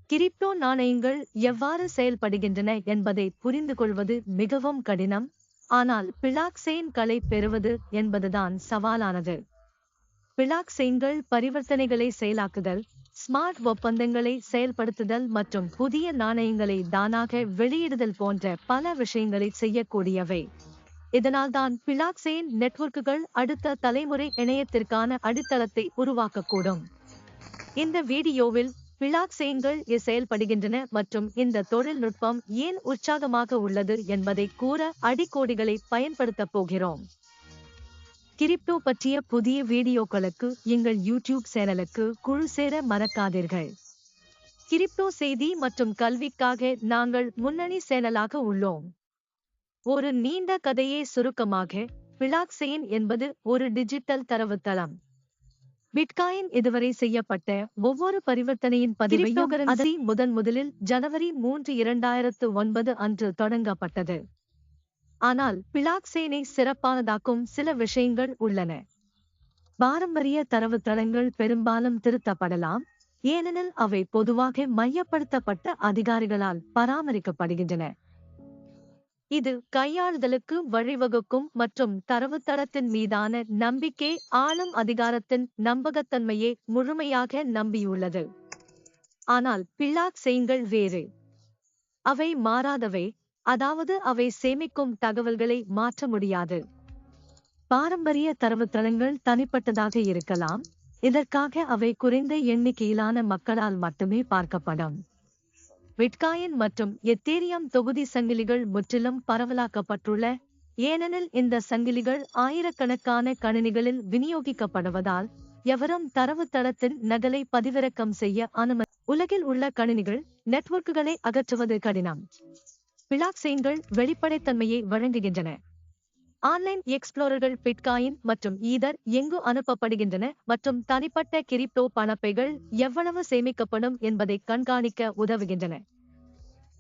Crypto நாணயங்கள் எவ்வாறு செயல்படுகின்றன என்பதை புரிந்து கொள்வது மிகவும் கடினம், ஆனால் பிளாக்செயின்களை பெறுவது என்பதுதான் சவாலானது. பிளாக்செயின்கள் பரிவர்த்தனைகளை செயலாக்குதல், ஸ்மார்ட் ஒப்பந்தங்களை செயல்படுத்துதல் மற்றும் புதிய நாணயங்களை தானாக வெளியிடுதல் போன்ற பல விஷயங்களை செய்யக்கூடியவை. இதனால்தான் பிளாக்செயின் நெட்வொர்க்குகள் அடுத்த தலைமுறை இணையத்திற்கான அடித்தளத்தை உருவாக்கக்கூடும். இந்த வீடியோவில் பிளாக்செயின்கள் செயல்படுகின்றன மற்றும் இந்த தொழில்நுட்பம் ஏன் உற்சாகமாக உள்ளது என்பதை கூற அடிக்கோடிகளை பயன்படுத்தப் போகிறோம். கிரிப்டோ பற்றிய புதிய வீடியோக்களுக்கு எங்கள் யூடியூப் சேனலுக்கு குழு சேர மறக்காதீர்கள். கிரிப்டோ செய்தி மற்றும் கல்விக்காக நாங்கள் முன்னணி சேனலாக உள்ளோம். ஒரு நீண்ட கதையை சுருக்கமாக, பிளாக்செயின் என்பது ஒரு டிஜிட்டல் தரவுத்தளம். பிட்காயின் இதுவரை செய்யப்பட்ட ஒவ்வொரு பரிவர்த்தனையின் பதிவையும் முதலில் ஜனவரி 3, 2009 அன்று தொடங்கப்பட்டது. ஆனால் பிளாக்செயினை சிறப்பானதாக்கும் சில விஷயங்கள் உள்ளன. பாரம்பரிய தரவுத்தளங்கள் பெரும்பாலும் திருத்தப்படலாம், ஏனெனில் அவை பொதுவாக மையப்படுத்தப்பட்ட அதிகாரிகளால் பராமரிக்கப்படுகின்றன. இது கையாளுதலுக்கு வழிவகுக்கும் மற்றும் தரவுத்தளத்தின் மீதான நம்பிக்கை ஆளும் அதிகாரத்தின் நம்பகத்தன்மையை முழுமையாக நம்பியுள்ளது. ஆனால் பிளாக்செயின்கள் வேறு. அவை மாறாதவை, அதாவது அவை சேமிக்கும் தகவல்களை மாற்ற முடியாது. பாரம்பரிய தரவுத்தளங்கள் தனிப்பட்டதாக இருக்கலாம், இதற்காக அவை குறைந்த எண்ணிக்கையிலான மக்களால் மட்டுமே பார்க்கப்படும். பிட்காயின் மற்றும் எத்தேரியம் தொகுதி சங்கிலிகள் முற்றிலும் பரவலாக்கப்பட்டுள்ள, ஏனெனில் இந்த சங்கிலிகள் ஆயிரக்கணக்கான கணினிகளில் விநியோகிக்கப்படுவதால் எவரும் தரவுத்தளத்தின் நகலை பதிவிறக்கம் செய்ய அனுமதி. உலகில் உள்ள கணினிகள் நெட்வொர்க்குகளை அகற்றுவது கடினம். பிளாக்செயின்கள் வெளிப்படைத்தன்மையை வழங்குகின்றன. ஆன்லைன் எக்ஸ்ப்ளோரர்கள் பிட்காயின் மற்றும் ஈதர் எங்கு அனுப்பப்படுகின்றன மற்றும் தனிப்பட்ட கிரிப்டோ பணப்பைகள் எவ்வளவு சேமிக்கப்படும் என்பதை கண்காணிக்க உதவுகின்றன.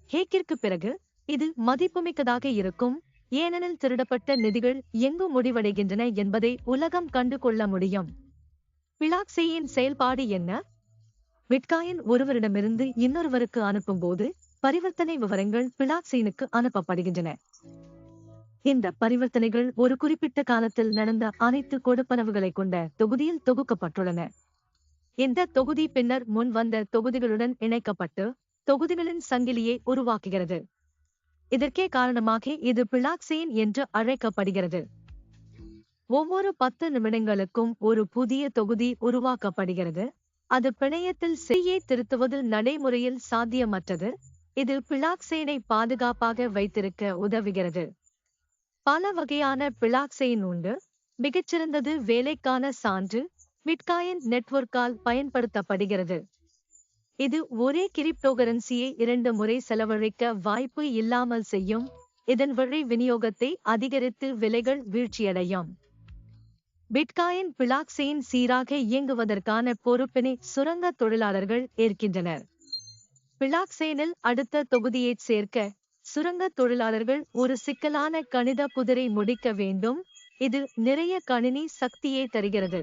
ஹேக்கிற்கு பிறகு இது மதிப்புமிக்கதாக இருக்கும், ஏனெனில் திருடப்பட்ட நிதிகள் எங்கு முடிவடைகின்றன என்பதை உலகம் கண்டு கொள்ள முடியும். பிளாக்செயின் செயல்பாடு என்ன? பிட்காயின் ஒருவரிடமிருந்து இன்னொருவருக்கு அனுப்பும்போது பரிவர்த்தனை விவரங்கள் பிளாக்செயினுக்கு அனுப்பப்படுகின்றன. இந்த பரிவர்த்தனைகள் ஒரு குறிப்பிட்ட காலத்தில் நடந்த அனைத்து கொடுப்பனவுகளை கொண்ட தொகுதியில் தொகுக்கப்பட்டுள்ளன. இந்த தொகுதி பின்னர் முன் வந்த தொகுதிகளுடன் இணைக்கப்பட்டு தொகுதிகளின் சங்கிலியை உருவாக்குகிறது. இதற்கே காரணமாக இது பிளாக்செயின் என்று அழைக்கப்படுகிறது. ஒவ்வொரு 10 நிமிடங்களுக்கும் ஒரு புதிய தொகுதி உருவாக்கப்படுகிறது. அது பிணையத்தில் செய்தியை திருத்துவது நடைமுறையில் சாத்தியமற்றது. இது பிளாக்செயினை பாதுகாப்பாக வைத்திருக்க உதவுகிறது. பல வகையான பிளாக்செயின் உண்டு. மிகச்சிறந்தது வேலைக்கான சான்று பிட்காயின் நெட்வொர்க்கால் பயன்படுத்தப்படுகிறது. இது ஒரே கிரிப்டோகரன்சியை 2 முறை செலவழிக்க வாய்ப்பு இல்லாமல் செய்யும். இதன் வழி விநியோகத்தை அதிகரித்து விலைகள் வீழ்ச்சியடையும். பிட்காயின் பிளாக்செயின் சீராக இயங்குவதற்கான பொறுப்பினை சுரங்க தொழிலாளர்கள் ஏற்கின்றனர். பிளாக்செயினில் அடுத்த தொகுதியைச் சேர்க்க சுரங்க தொழிலாளர்கள் ஒரு சிக்கலான கணித புதிரை முடிக்க வேண்டும். இது நிறைய கணினி சக்தியை தருகிறது.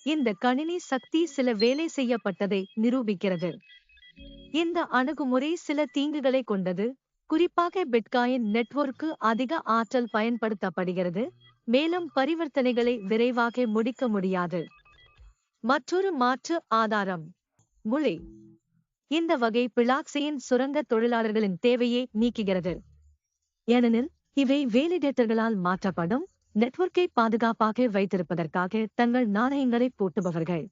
இந்த கணினி சக்தி சில வேலை செய்யப்பட்டதை நிரூபிக்கிறது. இந்த அணுகுமுறை சில தீங்குகளை கொண்டது. குறிப்பாக பிட்காயின் நெட்வொர்க்கு அதிக ஆற்றல் பயன்படுத்தப்படுகிறது, மேலும் பரிவர்த்தனைகளை விரைவாக முடிக்க முடியாது. மற்றொரு மாற்று ஆதாரம் முளை. இந்த வகை பிளாக்செயின் சுரங்க தொழிலாளர்களின் தேவையை நீக்குகிறது, ஏனெனில் இவை வேலிடேட்டர்களால் மாற்றப்படும். நெட்வொர்க்கை பாதுகாப்பாக வைத்திருப்பதற்காக தங்கள் நாணயங்களை பூட்டுபவர்கள்.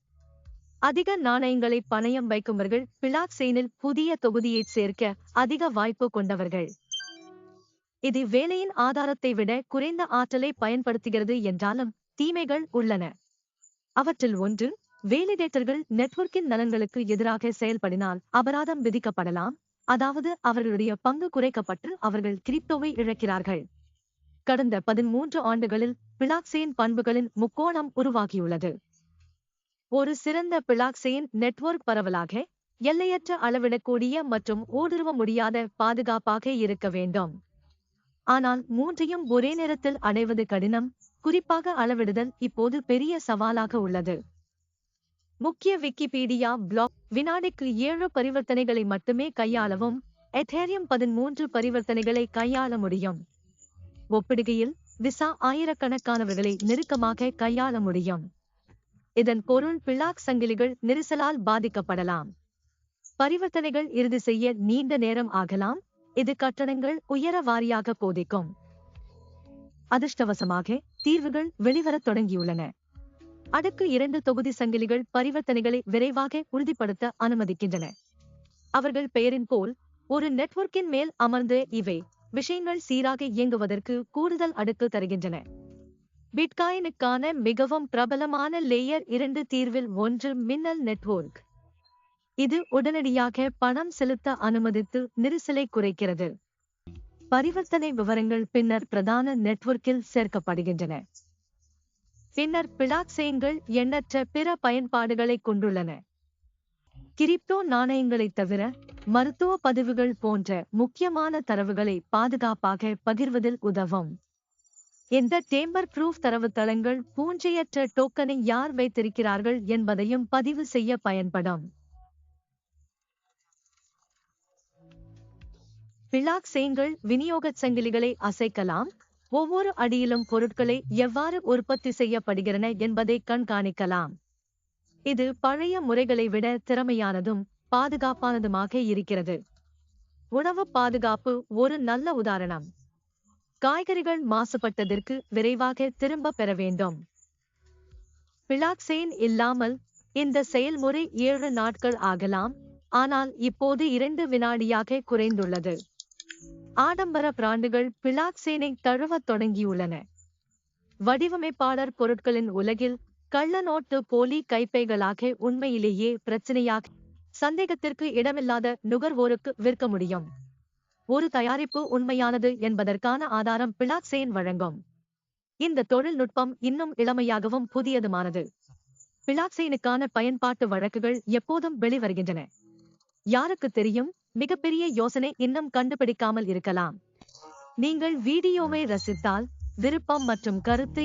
அதிக நாணயங்களை பணயம் வைக்கும்பவர்கள் பிளாக்செயினில் புதிய தொகுதியைச் சேர்க்க அதிக வாய்ப்பு கொண்டவர்கள். இது வேலையின் ஆதாரத்தை விட குறைந்த ஆற்றலை பயன்படுத்துகிறது என்றாலும் தீமைகள் உள்ளன. அவற்றில் ஒன்று, வேலிடேட்டர்கள் நெட்வொர்க்கின் நலன்களுக்கு எதிராக செயல்படினால் அபராதம் விதிக்கப்படலாம், அதாவது அவர்களுடைய பங்கு குறைக்கப்பட்டு அவர்கள் கிரிப்டோவை இழக்கிறார்கள். கடந்த 13 ஆண்டுகளில் பிளாக்செயின் பண்புகளின் முக்கோணம் உருவாகியுள்ளது. ஒரு சிறந்த பிளாக்செயின் நெட்வொர்க் பரவலாக, எல்லையற்ற அளவிடக்கூடிய மற்றும் ஊடுருவ முடியாத பாதுகாப்பாக இருக்க வேண்டும். ஆனால் மூன்றையும் ஒரே நேரத்தில் அடைவது கடினம். குறிப்பாக அளவிடுதல் இப்போது பெரிய சவாலாக உள்ளது. முக்கிய விக்கிபீடியா பிளாக் வினாடிக்கு 7 பரிவர்த்தனைகளை மட்டுமே கையாளவும் எதேரியம் 13 பரிவர்த்தனைகளை கையாள முடியும். ஒப்பிடுகையில் விசா ஆயிரக்கணக்கானவர்களை நெருக்கமாக கையாள முடியும். இதன் பொருள் பிளாக் சங்கிலிகள் நெரிசலால் பாதிக்கப்படலாம். பரிவர்த்தனைகள் இறுதி செய்ய நீண்ட நேரம் ஆகலாம். இது கட்டணங்கள் உயர வாரியாக போதிக்கும். அதிர்ஷ்டவசமாக தீர்வுகள் வெளிவரத் தொடங்கியுள்ளன. அடுக்கு 2 தொகுதி சங்கிலிகள் பரிவர்த்தனைகளை விரைவாக உறுதிப்படுத்த அனுமதிக்கின்றன. அவர்கள் பெயரின் போல் ஒரு நெட்வொர்க்கின் மேல் அமர்ந்து இவை விஷயங்கள் சீராக இயங்குவதற்கு கூடுதல் அடுக்கு தருகின்றன. பிட்காயினுக்கான மிகவும் பிரபலமான லேயர் 2 தீர்வில் ஒன்று மின்னல் நெட்வொர்க். இது உடனடியாக பணம் செலுத்த அனுமதித்து நெரிசலை குறைக்கிறது. பரிவர்த்தனை விவரங்கள் பின்னர் பிரதான நெட்வொர்க்கில் சேர்க்கப்படுகின்றன. பின்னர் பிளாக்செயின்கள் எண்ணற்ற பிற பயன்பாடுகளை கொண்டுள்ளன. கிரிப்டோ நாணயங்களைத் தவிர மருத்துவ பதிவுகள் போன்ற முக்கியமான தரவுகளை பாதுகாப்பாக பகிர்வதில் உதவும். இந்த டேம்பர் ப்ரூஃப் தரவுத்தளங்கள் பூஞ்சையற்ற டோக்கனை யார் வைத்திருக்கிறார்கள் என்பதையும் பதிவு செய்ய பயன்படும். பிளாக்செயின்கள் விநியோகச் சங்கிலிகளை அசைக்கலாம். ஒவ்வொரு அடியிலும் பொருட்களை எவ்வாறு உற்பத்தி செய்யப்படுகின்றன என்பதை கண்காணிக்கலாம். இது பழைய முறைகளை விட திறமையானதும் பாதுகாப்பானதுமாக இருக்கிறது. உணவு பாதுகாப்பு ஒரு நல்ல உதாரணம். காய்கறிகள் மாசுபட்டதற்கு விரைவாக திரும்ப பெற வேண்டும். பிளாக்செயின் இல்லாமல் இந்த செயல்முறை 7 நாட்கள் ஆகலாம், ஆனால் இப்போது 2 வினாடியாக குறைந்துள்ளது. ஆடம்பர பிராண்டுகள் பிளாக்செயினை தழுவத் தொடங்கியுள்ளன. வடிவமைப்பாளர் பொருட்களின் உலகில் கள்ள நோட்டு போலி கைப்பைகளாக உண்மையிலேயே பிரச்சனையாக சந்தேகத்திற்கு இடமில்லாத நுகர்வோருக்கு விற்க முடியும். ஒரு தயாரிப்பு உண்மையானது என்பதற்கான ஆதாரம் பிளாக்செயின் வழங்கும். இந்த தொழில்நுட்பம் இன்னும் இளமையாகவும் புதியதுமானது. பிளாக்செயினுக்கான பயன்பாட்டு வழக்குகள் எப்போதும் வெளிவருகின்றன. யாருக்கு தெரியும், மிகப்பெரிய யோசனை இன்னும் கண்டுபிடிக்காமல் இருக்கலாம். நீங்கள் வீடியோவை ரசித்தால் விருப்பம் மற்றும் கருத்து